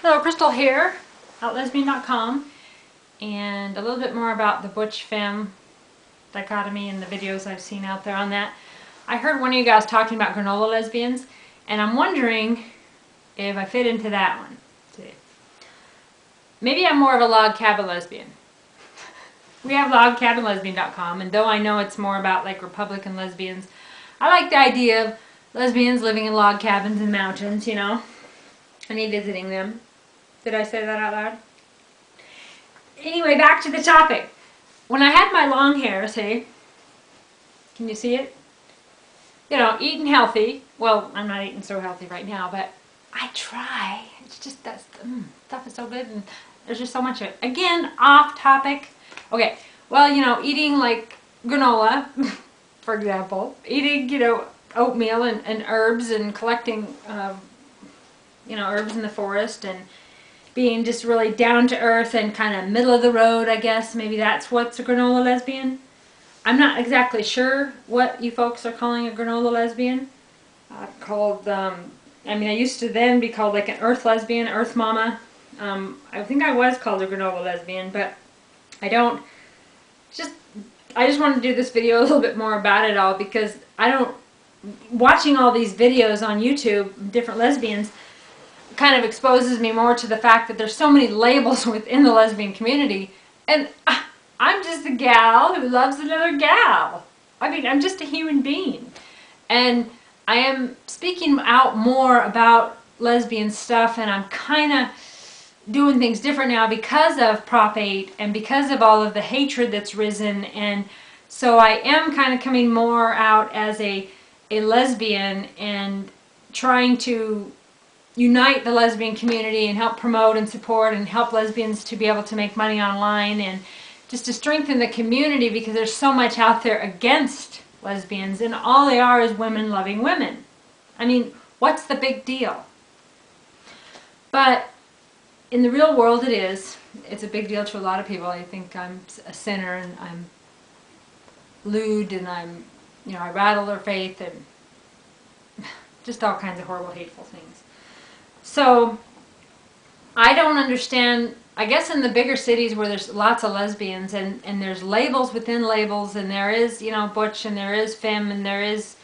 Hello, Crystal here, outlesbian.com, and a little bit more about the Butch Femme dichotomy and the videos I've seen out there on that. I heard one of you guys talking about granola lesbians, and I'm wondering if I fit into that one. Maybe I'm more of a log cabin lesbian. We have logcabinlesbian.com, and though I know it's more about like Republican lesbians, I like the idea of lesbians living in log cabins in mountains, you know, and me visiting them. Did I say that out loud? Anyway, back to the topic. When I had my long hair, see, can you see it? You know, eating healthy. Well, I'm not eating so healthy right now, but I try. It's just that stuff is so good, and there's just so much of it. Again, off topic. Okay, well, you know, eating like granola, for example, eating, you know, oatmeal and herbs and collecting, you know, herbs in the forest and being just really down to earth and kind of middle of the road, I guess. Maybe that's what's a granola lesbian. I'm not exactly sure what you folks are calling a granola lesbian. I mean, I used to then be called like an earth lesbian, earth mama. I think I was called a granola lesbian, but I just wanted to do this video a little bit more about it all because watching all these videos on YouTube, different lesbians, kind of exposes me more to the fact that there's so many labels within the lesbian community, and I'm just a gal who loves another gal. I mean, I'm just a human being, and I am speaking out more about lesbian stuff, and I'm kind of doing things different now because of Prop 8 and because of all of the hatred that's risen, and so I am kind of coming more out as a lesbian and trying to unite the lesbian community and help promote and support and help lesbians to be able to make money online and just to strengthen the community, because there's so much out there against lesbians and all they are is women loving women. I mean, what's the big deal? But in the real world it's a big deal to a lot of people. I think I'm a sinner and I'm lewd and I'm, you know, I rattle their faith and just all kinds of horrible, hateful things. So, I don't understand, I guess in the bigger cities where there's lots of lesbians and there's labels within labels, and there is, you know, butch, and there is femme, and there is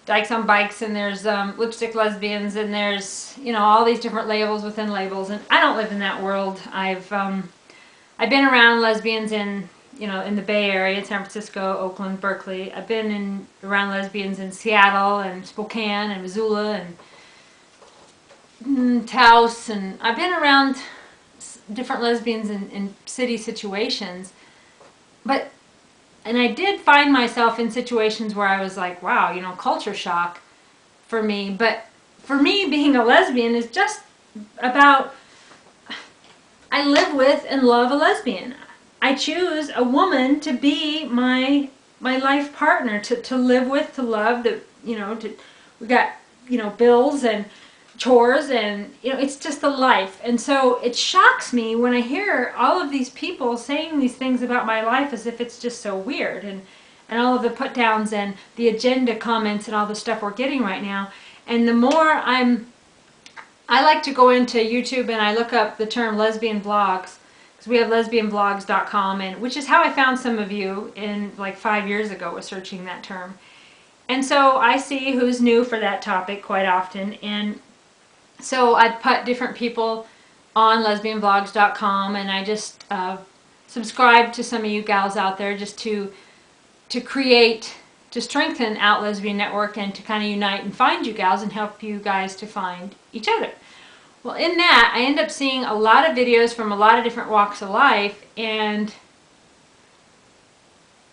dykes on bikes, and there's lipstick lesbians, and there's, you know, all these different labels within labels, and I don't live in that world. I've been around lesbians in, you know, in the Bay Area, San Francisco, Oakland, Berkeley. I've been around lesbians in Seattle and Spokane and Missoula and Taos, and I've been around different lesbians in city situations, and I did find myself in situations where I was like, wow, you know, culture shock for me. But for me, being a lesbian is just about, I live with and love a lesbian. I choose a woman to be my life partner, to live with, to love, to, you know, we got, you know, bills and chores, and, you know, it's just a life. And so it shocks me when I hear all of these people saying these things about my life as if it's just so weird, and all of the put downs and the agenda comments and all the stuff we're getting right now. And the more I like to go into YouTube and I look up the term lesbian blogs, because we have lesbianblogs.com, and which is how I found some of you in like 5 years ago, was searching that term. And so I see who's new for that topic quite often, and so I put different people on lesbianblogs.com, and I just subscribe to some of you gals out there just to strengthen Out Lesbian Network and to kind of unite and find you gals and help you guys to find each other. Well, in that, I end up seeing a lot of videos from a lot of different walks of life, and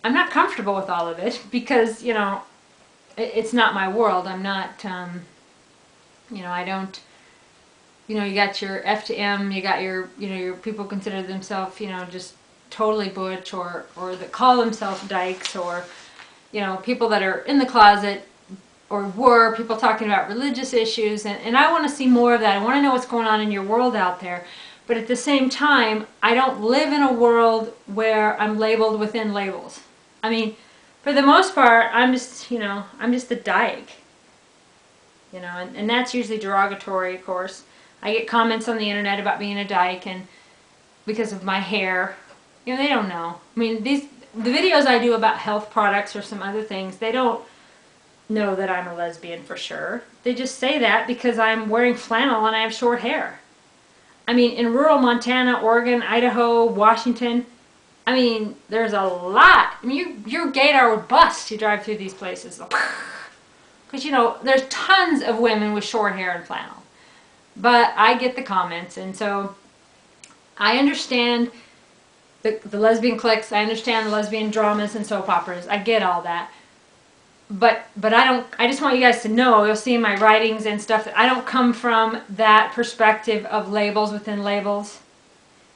I'm not comfortable with all of it because, you know, it's not my world. I'm not, you know, I don't, you know, you got your F to M, you got your, you know, your people consider themselves, you know, just totally butch, or that call themselves dykes, or, you know, people that are in the closet, or were people talking about religious issues, and I want to see more of that. I want to know what's going on in your world out there. But at the same time, I don't live in a world where I'm labeled within labels. I mean, for the most part, I'm just, you know, I'm just a dyke. You know, and that's usually derogatory, of course. I get comments on the internet about being a dyke and because of my hair. You know, they don't know. I mean, the videos I do about health products or some other things, they don't know that I'm a lesbian for sure. They just say that because I'm wearing flannel and I have short hair. I mean, in rural Montana, Oregon, Idaho, Washington, I mean, there's a lot. I mean, your gaydar would bust to drive through these places. Because, you know, there's tons of women with short hair and flannel. But I get the comments, and so I understand the lesbian cliques. I understand the lesbian dramas and soap operas. I get all that. But I just want you guys to know, you'll see in my writings and stuff, that I don't come from that perspective of labels within labels.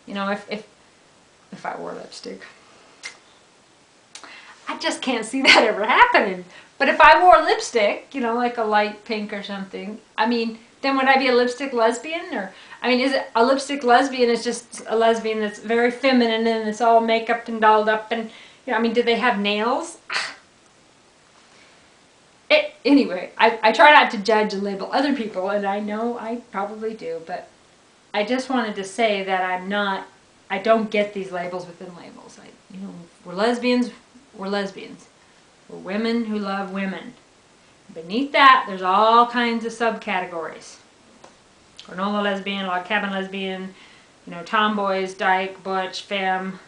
You know, if I wore lipstick, I just can't see that ever happening. But if I wore lipstick, you know, like a light pink or something, I mean, then would I be a lipstick lesbian? Or, I mean, is it a lipstick lesbian is just a lesbian that's very feminine and it's all makeup and dolled up and, you know, I mean, do they have nails? Anyway, I try not to judge and label other people, and I know I probably do, but I just wanted to say that I don't get these labels within labels. You know, we're lesbians, we're lesbians. We're women who love women. Beneath that, there's all kinds of subcategories. Granola lesbian, log cabin lesbian, you know, tomboys, dyke, butch, femme.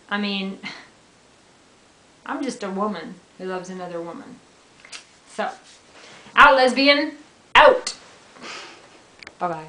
I mean, I'm just a woman who loves another woman. So, out lesbian, out. Bye-bye.